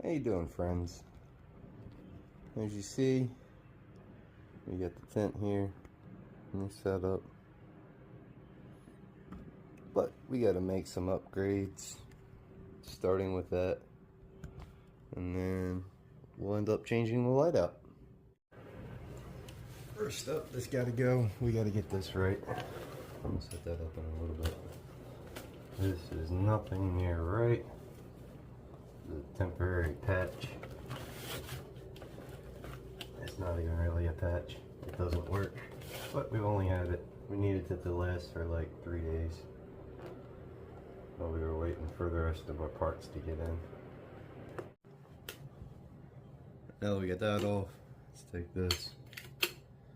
How you doing, friends? As you see, we got the tent here and the setup, but we got to make some upgrades, starting with that, and then we'll end up changing the light out. First up, this got to go. We got to get this right. I'm gonna set that up in a little bit. This is nothing near right. The temporary patch. It's not even really a patch. It doesn't work, but we only had it. We needed it to last for like 3 days while we were waiting for the rest of our parts to get in. Now that we got that off, let's take this.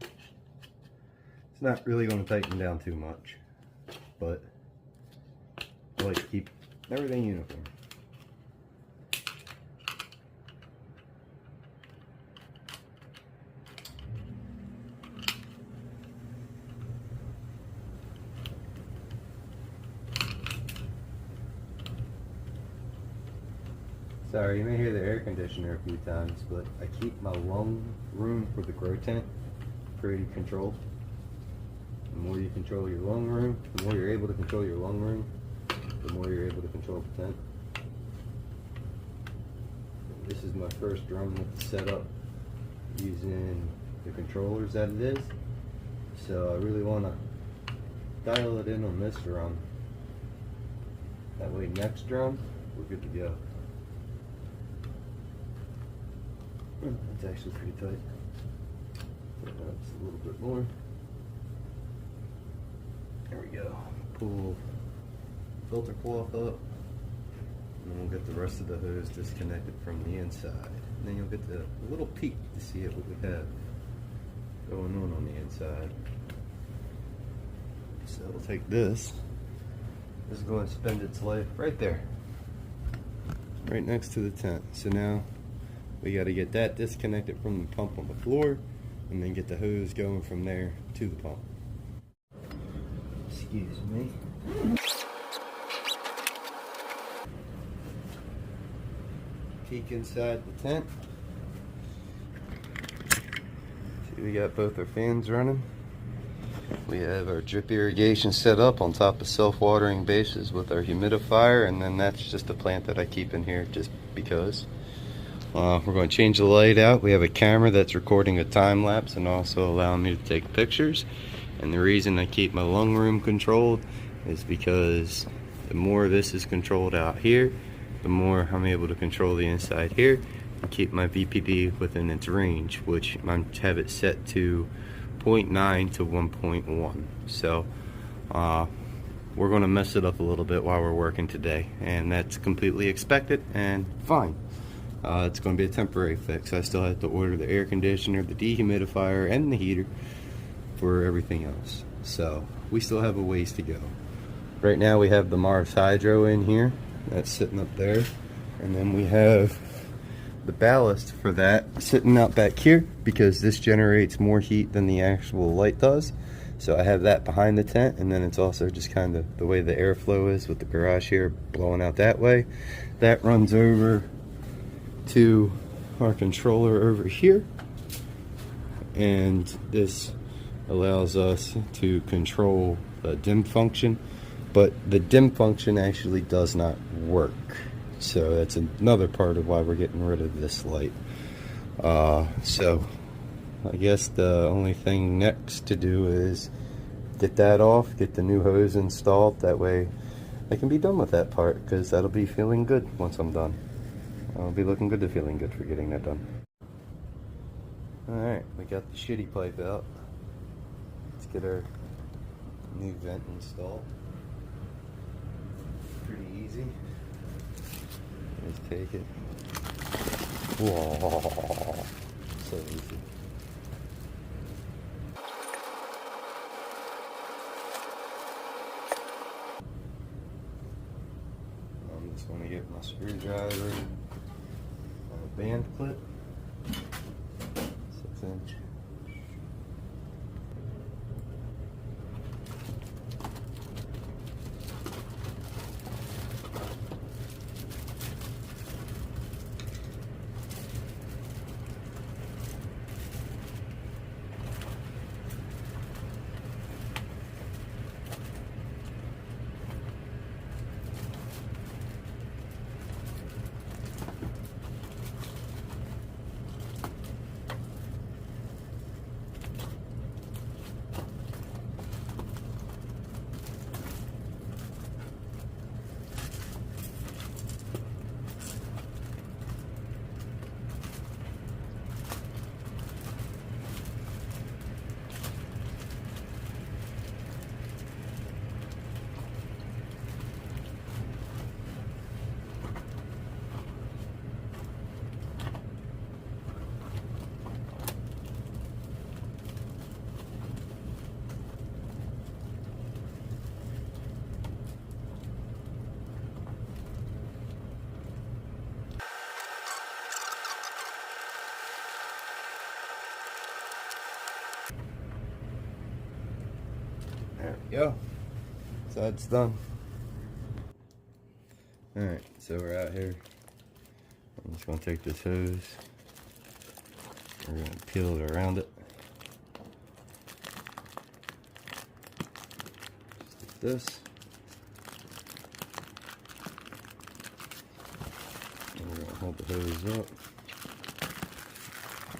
It's not really going to tighten down too much, but I like to keep everything uniform. Sorry, you may hear the air conditioner a few times, but I keep my lung room for the grow tent pretty controlled. The more you control your lung room, the more you're able to control your lung room, the more you're able to control the tent. This is my first drum with the setup using the controllers that it is, so I really want to dial it in on this drum. That way next drum, we're good to go. It's actually pretty tight. That's a little bit more. There we go. Pull filter cloth up, and then we'll get the rest of the hose disconnected from the inside. And then you'll get the little peek to see what we have going on the inside. So we'll take this. This is going to spend its life right there, right next to the tent. So now we got to get that disconnected from the pump on the floor, and then get the hose going from there to the pump. Excuse me. Peek inside the tent. See, we got both our fans running. We have our drip irrigation set up on top of self-watering bases with our humidifier, and then that's just a plant that I keep in here just because. We're going to change the light out. We have a camera that's recording a time lapse and also allowing me to take pictures. And the reason I keep my lung room controlled is because the more this is controlled out here, the more I'm able to control the inside here and keep my VPD within its range, which I have it set to 0.9 to 1.1. So we're going to mess it up a little bit while we're working today, and that's completely expected and fine. It's going to be a temporary fix. I still have to order the air conditioner, the dehumidifier, and the heater for everything else. So we still have a ways to go. Right now we have the Mars Hydro in here. That's sitting up there. And then we have the ballast for that sitting out back here because this generates more heat than the actual light does. So I have that behind the tent, and then it's also just kind of the way the airflow is with the garage here blowing out that way. That runs over to our controller over here, and this allows us to control the dim function, but the dim function actually does not work, so that's another part of why we're getting rid of this light. So I guess the only thing next to do is get that off, get the new hose installed. That way I can be done with that part, because that'll be feeling good once I'm done. I'll be looking good to feeling good for getting that done. Alright, we got the shitty pipe out. Let's get our new vent installed. Pretty easy. Just take it. Whoa, so easy. I'm just going to get my screwdriver. Band clip, 6-inch. go. So that's done. Alright, so we're out here. I'm just going to take this hose. We're going to peel it around it. Just like this. And we're going to hold the hose up.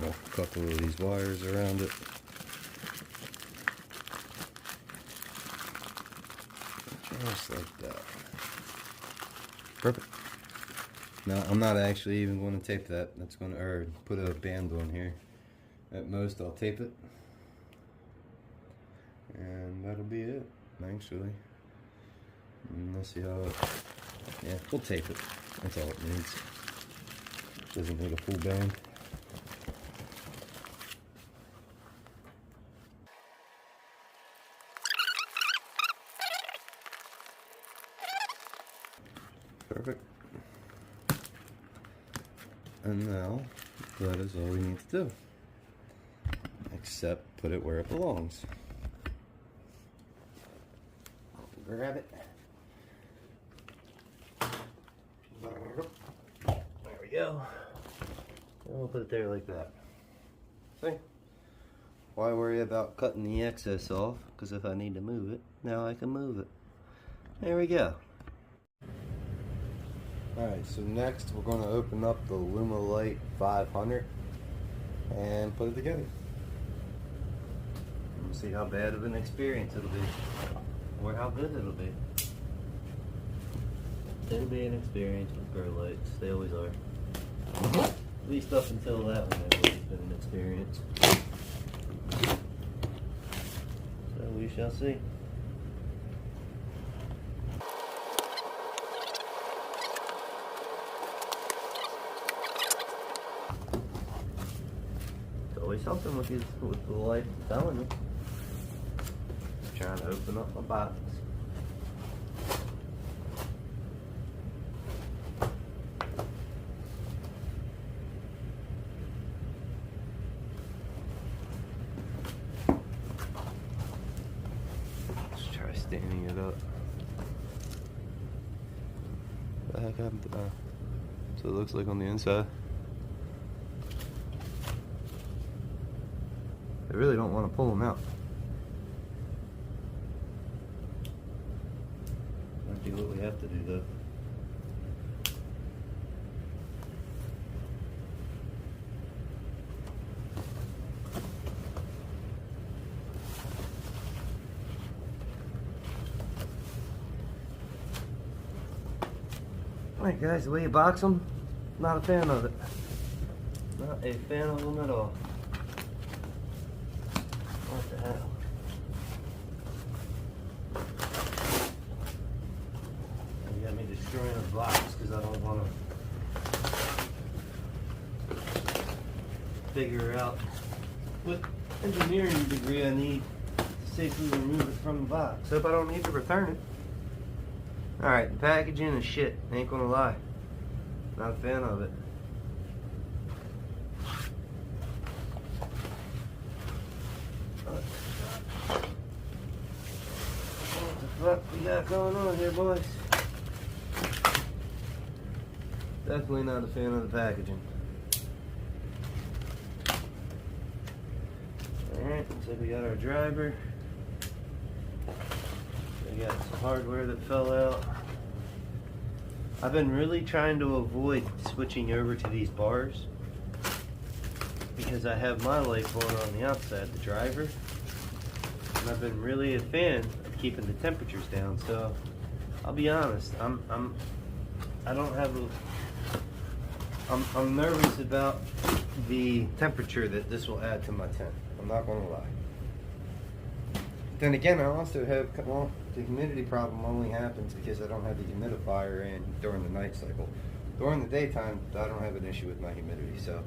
Walk a couple of these wires around it. Just like that. Perfect. Now I'm not actually even going to tape that. That's going to, or put a band on here. At most I'll tape it. And that'll be it, actually. And let's see how it, yeah, we'll tape it. That's all it needs. Doesn't need a full band. Perfect. And now, that is all we need to do. Except put it where it belongs. Grab it. There we go. And we'll put it there like that. See? Why worry about cutting the excess off? Because if I need to move it, now I can move it. There we go. Alright, so next we're going to open up the Lumilite 500 and put it together. And see how bad of an experience it'll be, or how good it'll be. It'll be an experience with grow lights, they always are. At least up until that one, it's always been an experience. So we shall see. Always something with the light, I'm telling you. Trying to open up my box. Let's try standing it up. What the heck happened to that? So it looks like on the inside. I really don't want to pull them out. Might be what we have to do though. Alright guys, the way you box them, not a fan of it. Not a fan of them at all. What the hell? You got me destroying a box because I don't want to figure out what engineering degree I need to safely remove it from the box. Hope I don't need to return it. Alright, the packaging is shit, ain't gonna lie. Not a fan of it. What we got going on here, boys? Definitely not a fan of the packaging. Alright, looks like we got our driver. We got some hardware that fell out. I've been really trying to avoid switching over to these bars because I have my light bulb on the outside, the driver. And I've been really a fan of keeping the temperatures down, so I'll be honest, I'm nervous about the temperature that this will add to my tent. I'm not gonna lie. Then again, I also have, well, the humidity problem only happens because I don't have the humidifier in during the night cycle. During the daytime, I don't have an issue with my humidity, so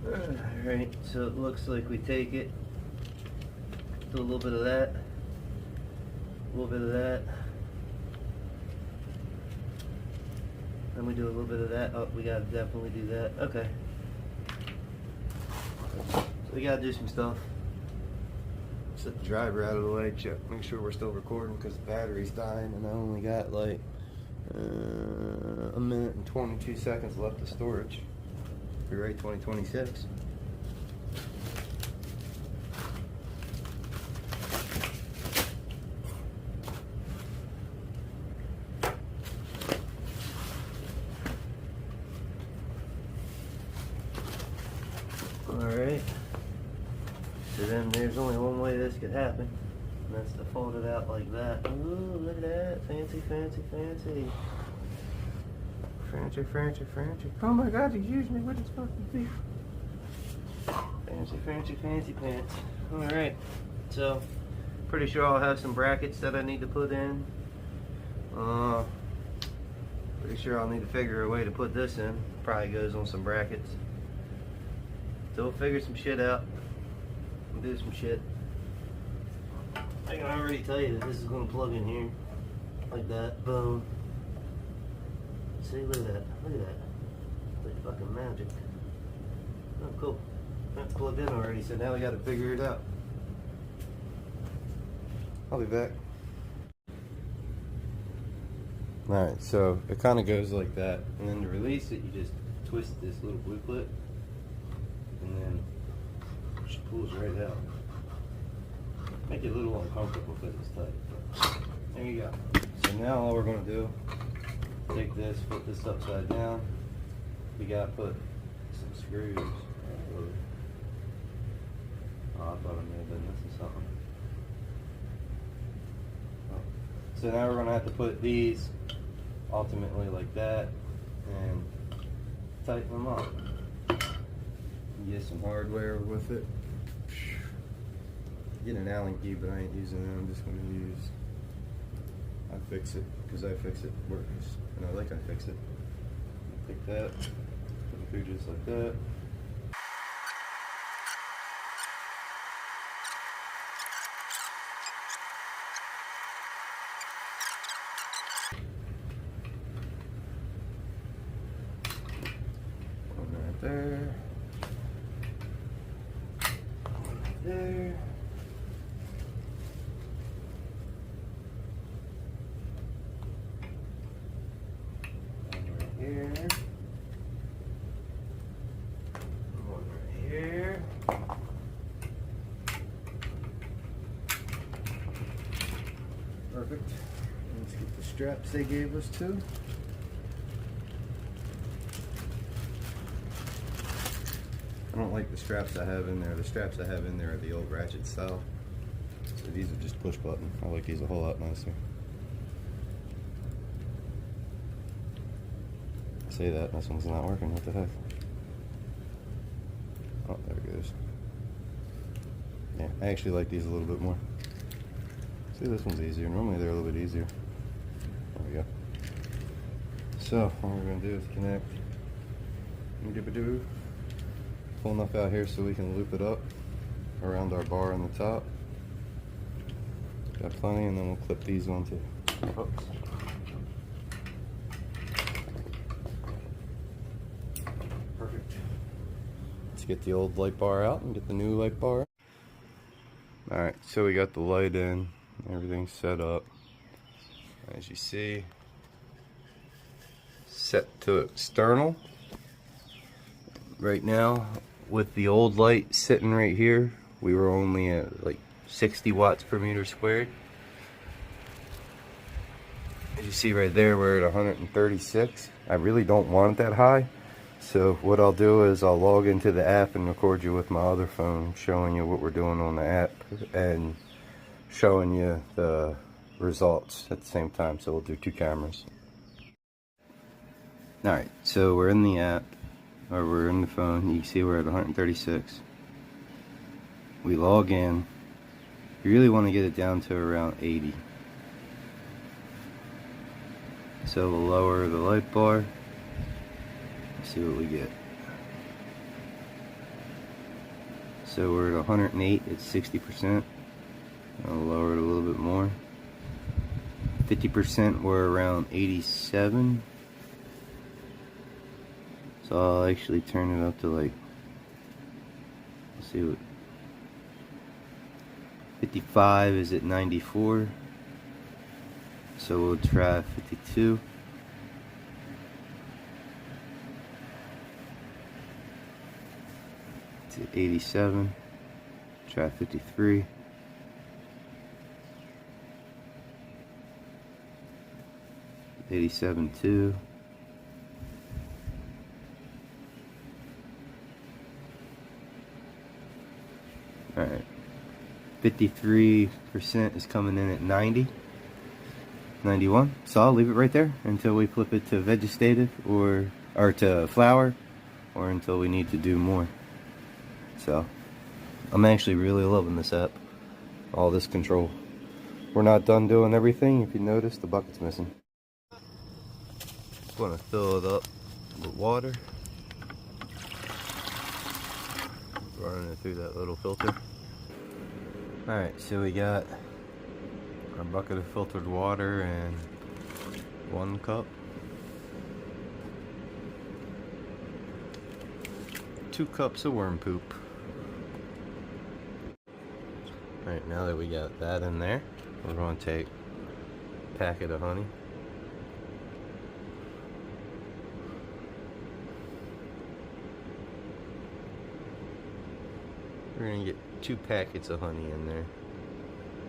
alright, so it looks like we take it, do a little bit of that, a little bit of that, then we do a little bit of that. Oh, we gotta definitely do that. Okay. So we gotta do some stuff. Set the driver out of the way, check, make sure we're still recording because the battery's dying, and I only got like a minute and 22 seconds left of storage. Be right 2026. Alright, so then there's only one way this could happen, and that's to fold it out like that. Ooh, look at that, fancy, fancy, fancy. Fancy, fancy, fancy. Oh my god, he's using it, what it's supposed to be. Fancy, fancy, fancy pants. Alright, so pretty sure I'll have some brackets that I need to put in. Pretty sure I'll need to figure a way to put this in. Probably goes on some brackets. So we'll figure some shit out. We'll do some shit. I can already tell you that this is going to plug in here. Like that. Boom. See, look at that. Look at that. Like fucking magic. Oh, cool. That's plugged in already, so now we got to figure it out. I'll be back. Alright, so it kind of goes like that. And then to release it, you just twist this little blue clip. And then it just pulls right out. Make it a little uncomfortable because it's tight. But there you go. So now all we're going to do, take this, flip this upside down. We got to put some screws. Oh, I thought I may have been missing something. Oh. So now we're going to have to put these ultimately like that and tighten them up. Get some hardware with it. Get an Allen key, but I ain't using it. I'm just going to use I Fix It, because I Fix It works, and I like I Fix It. Take that, put it through just like that. One right there. There. One right here. One right here. Perfect. Let's get the straps they gave us too. I don't like the straps I have in there. The straps I have in there are the old ratchet style. So these are just push button. I like these a whole lot nicer. I say that, this one's not working. What the heck? Oh, there it goes. Yeah, I actually like these a little bit more. See, this one's easier. Normally they're a little bit easier. There we go. So, what we're going to do is connect. Pull enough out here so we can loop it up around our bar on the top. Got plenty, and then we'll clip these on too. Oops. Perfect. Let's get the old light bar out and get the new light bar. Alright, so we got the light in, everything's set up. As you see, set to external. Right now, with the old light sitting right here, we were only at like 60 watts per meter squared. As you see right there, we're at 136. I really don't want it that high. So what I'll do is I'll log into the app and record you with my other phone, showing you what we're doing on the app and showing you the results at the same time. So we'll do two cameras. Alright, so we're in the app. Or we're in the phone. You can see we're at 136. We log in. You really want to get it down to around 80. So we'll lower the light bar. See what we get. So we're at 108. It's 60%. I'll lower it a little bit more. 50%. We're around 87. So I'll actually turn it up to like see what 55 is at 94, so we'll try 52. It's at 87. Try 53. 87 too. Alright. 53% is coming in at 90. 91. So I'll leave it right there until we flip it to vegetative or to flower, or until we need to do more. So I'm actually really loving this app. All this control. We're not done doing everything. If you notice, the bucket's missing. Just want to fill it up with water. Running it through that little filter. Alright, so we got our bucket of filtered water and 1 cup. 2 cups of worm poop. Alright, now that we got that in there, we're going to take a packet of honey. We're going to get 2 packets of honey in there.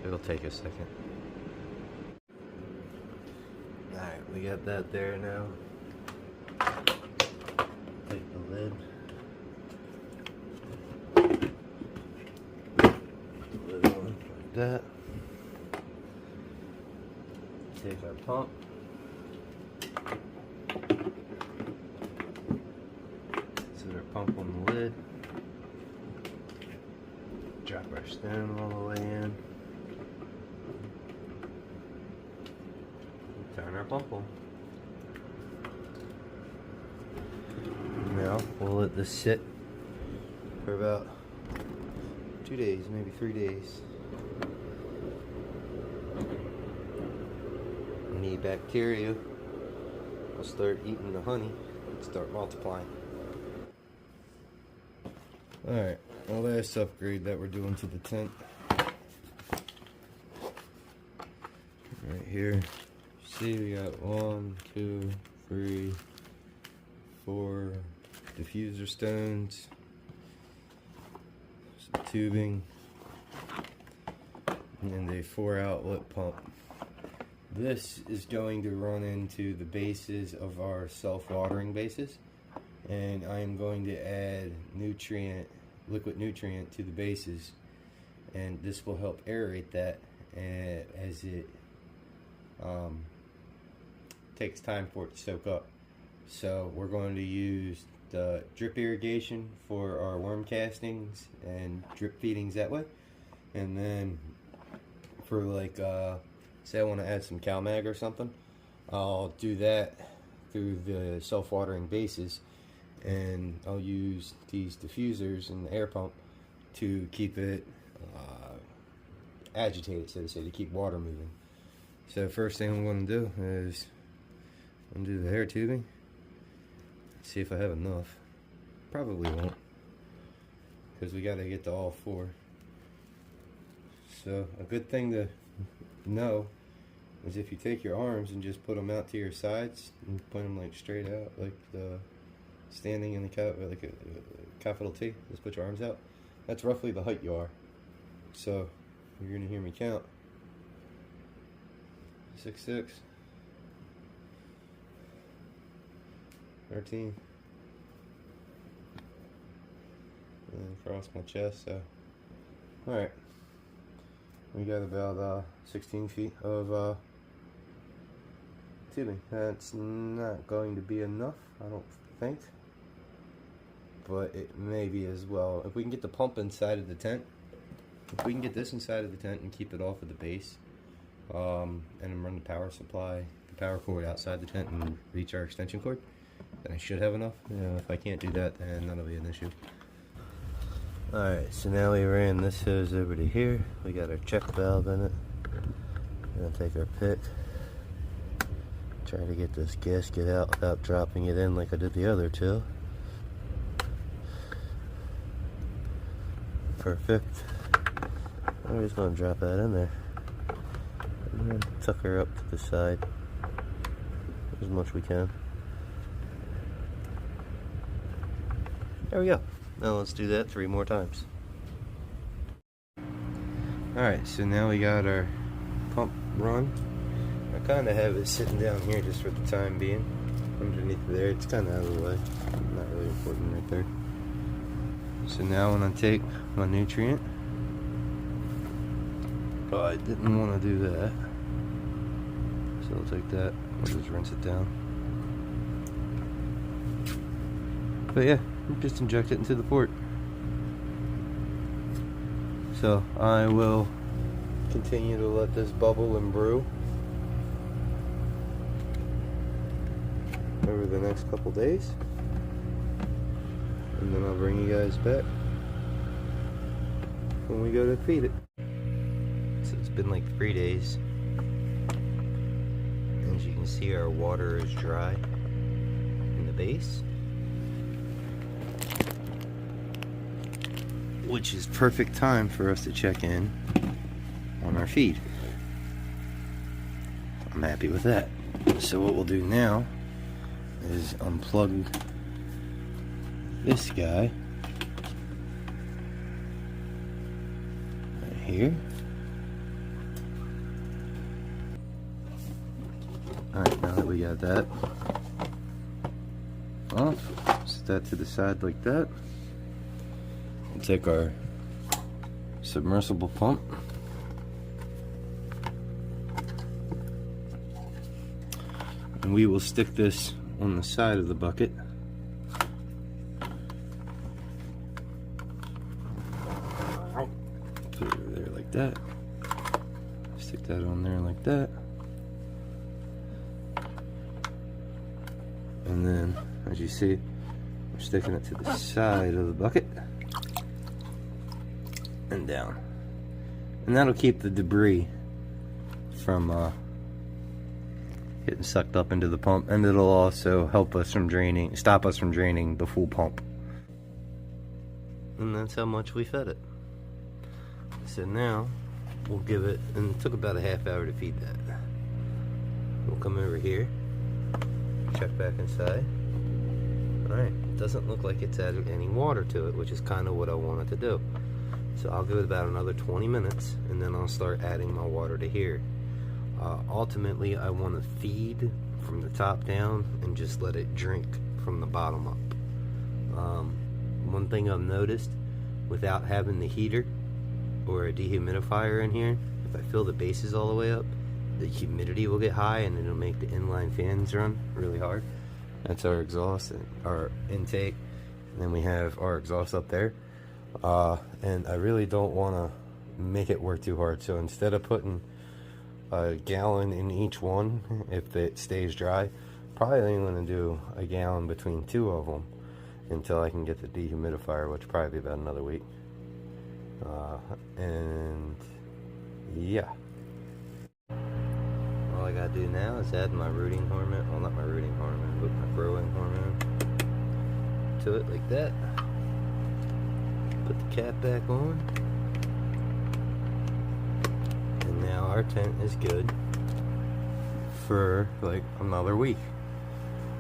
It'll take a second. Alright, we got that there now. Take the lid. Put the lid on like that. Take our pump. Set our pump on the lid. Drop our stem all the way in. Turn our pump on. Now we'll let this sit for about 2 days, maybe 3 days. Any bacteria will start eating the honey and start multiplying. Alright, the last upgrade that we're doing to the tent. Right here. See, we got 1, 2, 3, 4 diffuser stones, some tubing, and a 4 outlet pump. This is going to run into the bases of our self-watering bases, and I am going to add liquid nutrient to the bases, and this will help aerate that as it takes time for it to soak up. So we're going to use the drip irrigation for our worm castings and drip feedings that way, and then for like say I want to add some CalMag or something, I'll do that through the self-watering bases, and I'll use these diffusers and the air pump to keep it agitated, so to say, to keep water moving. So first thing I'm going to do is undo the hair tubing, see if I have enough. Probably won't, because we got to get to all 4. So a good thing to know is if you take your arms and just put them out to your sides and put them like straight out, like the standing in the like a capital T. Just put your arms out. That's roughly the height you are. So you're gonna hear me count. 6'6", 13, and across my chest. So, all right, we got about 16 feet of tubing. That's not going to be enough, I don't think, but it may be as well. If we can get the pump inside of the tent, if we can get this inside of the tent and keep it off of the base, and then run the power supply, the power cord outside the tent and reach our extension cord, then I should have enough. If I can't do that, then that'll be an issue. Alright, so now we ran this hose over to here. We got our check valve in it. We're gonna take our pick, try to get this gasket out without dropping it in like I did the other two. Perfect. I'm just going to drop that in there. And then tuck her up to the side as much we can. There we go. Now let's do that 3 more times. Alright, so now we got our pump run. I kind of have it sitting down here just for the time being. Underneath there, it's kind of out of the way. Not really important right there. So now when I take my nutrient, oh, I didn't want to do that. So I'll take that, I'll just rinse it down. But yeah, just inject it into the port. So I will continue to let this bubble and brew over the next couple days, and then I'll bring you guys back when we go to feed it. So it's been like 3 days. As you can see, our water is dry in the base, which is perfect time for us to check in on our feed. I'm happy with that. So what we'll do now is unplug this guy right here. Alright, now that we got that off, set that to the side like that. We'll take our submersible pump, and we will stick this on the side of the bucket. Put it over there like that. Stick that on there like that. And then, as you see, we're sticking it to the side of the bucket and down. And that'll keep the debris from getting sucked up into the pump, and it'll also help us from draining, stop us from draining the full pump. And that's how much we fed it. So now we'll give it, and it took about a half hour to feed that. We'll come over here, check back inside. Alright, doesn't look like it's added any water to it, which is kind of what I wanted to do. So I'll give it about another 20 minutes, and then I'll start adding my water to here. Ultimately, I want to feed from the top down and just let it drink from the bottom up. One thing I've noticed, without having the heater or a dehumidifier in here, if I fill the bases all the way up, the humidity will get high and it'll make the inline fans run really hard. That's our exhaust and our intake, and then we have our exhaust up there. And I really don't want to make it work too hard, so instead of putting a gallon in each one, if it stays dry, probably only going to do a gallon between 2 of them until I can get the dehumidifier, which will probably be about another week. And yeah, all I gotta do now is add my rooting hormone, well, not my rooting hormone, but my growing hormone to it like that. Put the cap back on, and now our tent is good for like another week.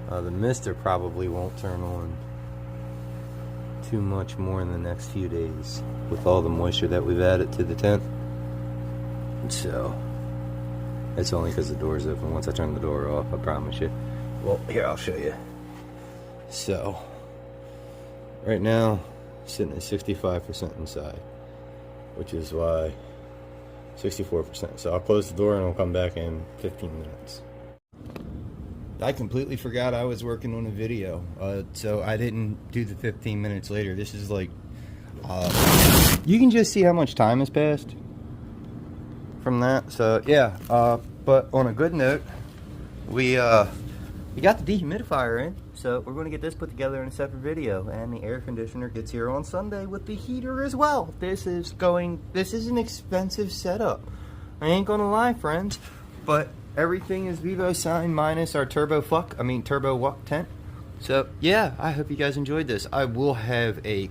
The mister probably won't turn on too much more in the next few days with all the moisture that we've added to the tent. So it's only because the door's open. Once I turn the door off, I promise you. Well, here, I'll show you. So right now, sitting at 65% inside, which is why 64%. So I'll close the door and I'll come back in 15 minutes. I completely forgot I was working on a video, so I didn't do the 15 minutes later. This is like, you can just see how much time has passed from that. So yeah, but on a good note, we got the dehumidifier in, so we're going to get this put together in a separate video, and the air conditioner gets here on Sunday with the heater as well. This is an expensive setup. I ain't gonna lie, friends, but everything is Vivosun minus our turbo walk tent. So yeah, I hope you guys enjoyed this. I will have a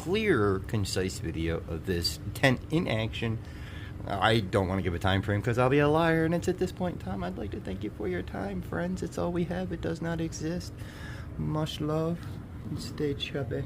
clear, concise video of this tent in action. I don't want to give a time frame because I'll be a liar, and it's at this point in time. I'd like to thank you for your time, friends. It's all we have. It does not exist. Much love, and stay chubby.